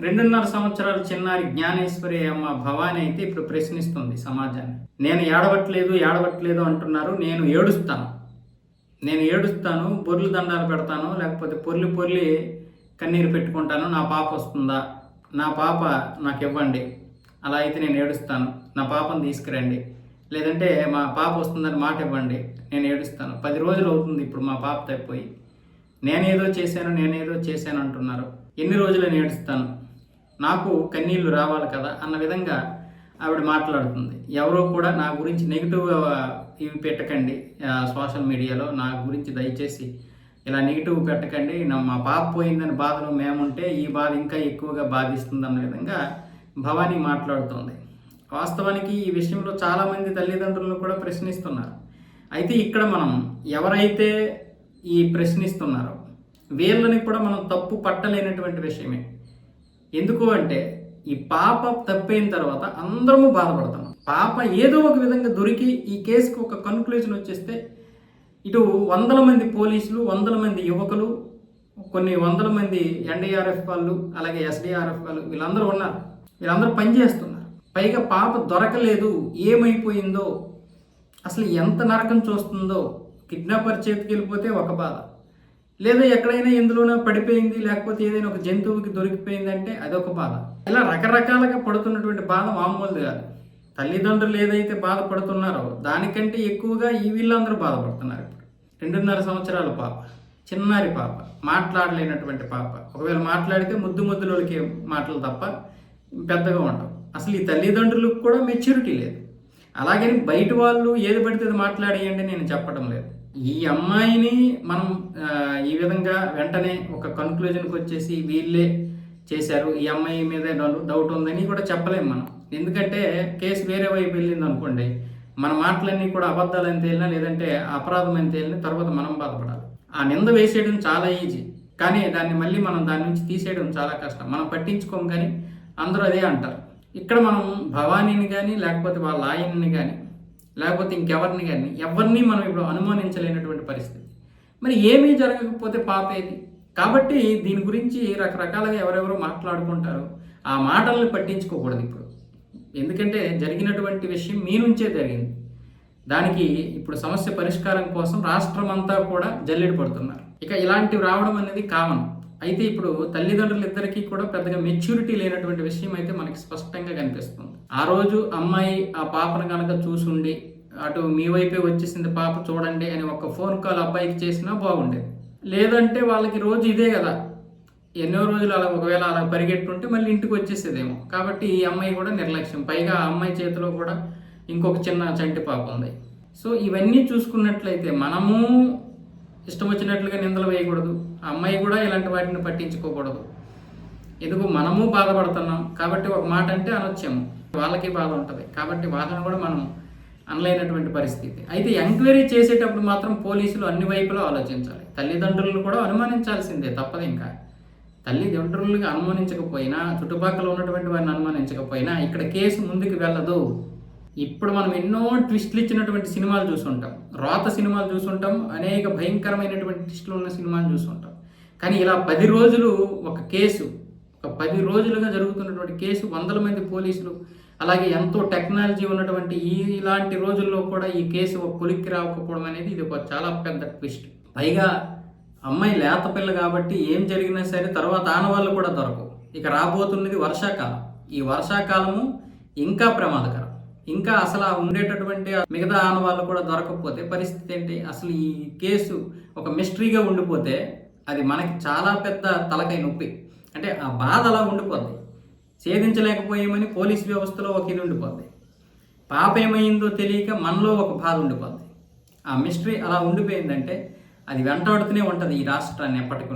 2.5 సంవత్సరాల చిన్నారి జ్ఞానేశ్వరి అమ్మ భవాని అయితే ఇప్పుడు ప్రశ్నిస్తుంది సమాజాన్ని. నేను ఏడవట్లేదు అంటున్నారు. నేను ఏడుస్తాను, బొర్లు దండాలు పెడతాను, లేకపోతే పొర్లి కన్నీరు పెట్టుకుంటాను. నా పాప వస్తుందా? నా పాప నాకు ఇవ్వండి. అలా అయితే నేను ఏడుస్తాను. నా పాపను తీసుకురండి. లేదంటే మా పాప వస్తుందని మాట ఇవ్వండి, నేను ఏడుస్తాను. 10 రోజులు అవుతుంది ఇప్పుడు మా పాప తప్పిపోయి. నేనేదో చేశాను అంటున్నారు. ఎన్ని రోజులు నేను ఏడుస్తాను? నాకు కన్నీళ్లు రావాలి కదా అన్న విధంగా ఆవిడ మాట్లాడుతుంది. ఎవరో కూడా నా గురించి నెగిటివ్గా ఇవి పెట్టకండి, సోషల్ మీడియాలో నా గురించి దయచేసి ఇలా నెగిటివ్ పెట్టకండి. మా పాప పోయిందని బాధలో మేముంటే ఈ బాధ ఇంకా ఎక్కువగా బాధిస్తుంది అన్న విధంగా భవానీ మాట్లాడుతుంది. వాస్తవానికి ఈ విషయంలో చాలామంది తల్లిదండ్రులను కూడా ప్రశ్నిస్తున్నారు. అయితే ఇక్కడ మనం ఎవరైతే ఈ ప్రశ్నిస్తున్నారో వీళ్ళని కూడా మనం తప్పు పట్టలేనటువంటి విషయమే. ఎందుకు అంటే ఈ పాప తప్పైన తర్వాత అందరము బాధపడతాం. పాప ఏదో ఒక విధంగా దొరికి ఈ కేసుకు ఒక కన్క్లూజన్ వచ్చేస్తే ఇటు 100 మంది పోలీసులు, 100 మంది యువకులు, కొన్ని 100 మంది ఎన్డీఆర్ఎఫ్ వాళ్ళు, అలాగే ఎస్డీఆర్ఎఫ్ వాళ్ళు, వీళ్ళందరూ ఉన్నారు. వీళ్ళందరూ పనిచేస్తున్నారు. పైగా పాప దొరకలేదు, ఏమైపోయిందో, అసలు ఎంత నరకం చూస్తుందో. కిడ్నాపర్ చేతికి వెళ్ళిపోతే ఒక బాధ, లేదా ఎక్కడైనా ఎందులోనో పడిపోయింది, లేకపోతే ఏదైనా ఒక జంతువుకి దొరికిపోయిందంటే అదొక బాధ. ఇలా రకరకాలుగా పడుతున్నటువంటి బాధ మామూలుది కాదు. తల్లిదండ్రులు ఏదైతే బాధపడుతున్నారో దానికంటే ఎక్కువగా ఈ వీళ్ళందరూ బాధపడుతున్నారు. ఇప్పుడు 2.5 సంవత్సరాల పాప, చిన్నారి పాప, మాట్లాడలేనటువంటి పాప. ఒకవేళ మాట్లాడితే ముద్దులోకి మాటలు తప్ప పెద్దగా ఉండవు. అసలు ఈ తల్లిదండ్రులకు కూడా మెచ్యూరిటీ లేదు. అలాగని బయట వాళ్ళు ఏది పడితే అది మాట్లాడేయండి నేను చెప్పడం లేదు. ఈ అమ్మాయిని మనం ఈ విధంగా వెంటనే ఒక కన్క్లూజన్కి వచ్చేసి వీళ్ళే చేశారు, ఈ అమ్మాయి మీద డౌట్ ఉందని కూడా చెప్పలేము మనం. ఎందుకంటే కేసు వేరే వైపు వెళ్ళింది అనుకోండి, మన మాటలన్నీ కూడా అబద్ధాలు అని తేలినా, లేదంటే అపరాధం అని తేలినా తర్వాత మనం బాధపడాలి. ఆ నింద వేసేయడం చాలా ఈజీ, కానీ దాన్ని మళ్ళీ మనం దాని నుంచి తీసేయడం చాలా కష్టం. మనం పట్టించుకోం, కానీ అందరూ అదే అంటారు. ఇక్కడ మనం భవానీని కానీ, లేకపోతే వాళ్ళ ఆయన్ని కానీ, లేకపోతే ఇంకెవరిని కానీ, ఎవరిని మనం ఇప్పుడు అనుమానించలేనటువంటి పరిస్థితి. మరి ఏమీ జరగకపోతే పాపేది. కాబట్టి దీని గురించి రకరకాలుగా ఎవరెవరో మాట్లాడుకుంటారు. ఆ మాటల్ని పట్టించుకోకూడదు ఇప్పుడు. ఎందుకంటే జరిగినటువంటి విషయం మీ నుంచే జరిగింది. దానికి ఇప్పుడు సమస్య పరిష్కారం కోసం రాష్ట్రం అంతా కూడా జల్లెడ పడుతున్నారు. ఇక ఇలాంటివి రావడం అనేది కామన్. అయితే ఇప్పుడు తల్లిదండ్రులు ఇద్దరికీ కూడా పెద్దగా మెచ్యూరిటీ లేనటువంటి విషయం అయితే మనకి స్పష్టంగా కనిపిస్తుంది. ఆ రోజు అమ్మాయి ఆ పాపను కనుక చూసుండి అటు మీ వైపే వచ్చేసింది పాప చూడండి అని ఒక ఫోన్ కాల్ అబ్బాయికి చేసినా బాగుండేది. లేదంటే వాళ్ళకి రోజు ఇదే కదా, ఎన్నో రోజులు అలా ఒకవేళ అలా పరిగెట్టుంటే మళ్ళీ ఇంటికి వచ్చేసేదేమో. కాబట్టి ఈ అమ్మాయి కూడా నిర్లక్ష్యం. పైగా ఆ అమ్మాయి చేతిలో కూడా ఇంకొక చిన్న చంటి పాప ఉంది. సో ఇవన్నీ చూసుకున్నట్లయితే మనము ఇష్టం వచ్చినట్లుగా నిందలు వేయకూడదు. ఆ అమ్మాయి కూడా ఇలాంటి వాటిని పట్టించుకోకూడదు. ఎందుకు మనము బాధపడుతున్నాం కాబట్టి ఒక మాట అంటే అనొచ్చాము, వాళ్ళకి బాధ ఉంటుంది. కాబట్టి వాళ్ళని కూడా మనం అనలేనటువంటి పరిస్థితి. అయితే ఎంక్వైరీ చేసేటప్పుడు మాత్రం పోలీసులు అన్ని వైపులో ఆలోచించాలి. తల్లిదండ్రులను కూడా అనుమానించాల్సిందే, తప్పదు. ఇంకా తల్లిదండ్రులను అనుమానించకపోయినా, చుట్టుపక్కల ఉన్నటువంటి వారిని అనుమానించకపోయినా ఇక్కడ కేసు ముందుకు వెళ్ళదు. ఇప్పుడు మనం ఎన్నో ట్విస్టులు ఇచ్చినటువంటి సినిమాలు చూసుంటాం, రాత సినిమాలు చూసుంటాం, అనేక భయంకరమైనటువంటి ట్విస్టులు ఉన్న సినిమాలు చూసుంటాం. కానీ ఇలా 10 రోజులు ఒక కేసు, ఒక 10 రోజులుగా జరుగుతున్నటువంటి కేసు, 100 మంది పోలీసులు, అలాగే ఎంతో టెక్నాలజీ ఉన్నటువంటి ఇలాంటి రోజుల్లో కూడా ఈ కేసు ఒక కొలిక్కి రాకపోవడం అనేది ఇది ఒక చాలా పెద్ద ట్విస్ట్. పైగా అమ్మాయి లేత పిల్ల కాబట్టి ఏం జరిగినా సరే తర్వాత ఆనవాళ్ళు కూడా దొరకవు. ఇక రాబోతున్నది వర్షాకాలం. ఈ వర్షాకాలము ఇంకా ప్రమాదకరం. ఇంకా అసలు ఉండేటటువంటి మిగతా ఆనవాళ్ళు కూడా దొరకకపోతే పరిస్థితి ఏంటి? అసలు ఈ కేసు ఒక మిస్టరీగా ఉండిపోతే అది మనకి చాలా పెద్ద తలకాయ నొప్పి. అంటే ఆ బాధ అలా ఉండిపోద్ది. ఛేదించలేకపోయామని పోలీస్ వ్యవస్థలో ఒక ఇది ఉండిపోద్ది. పాప ఏమైందో తెలియక మనలో ఒక బాధ ఉండిపోద్ది. ఆ మిస్టరీ అలా ఉండిపోయిందంటే అది వెంటాడుతూనే ఉంటుంది ఈ రాష్ట్రాన్ని ఎప్పటికీ.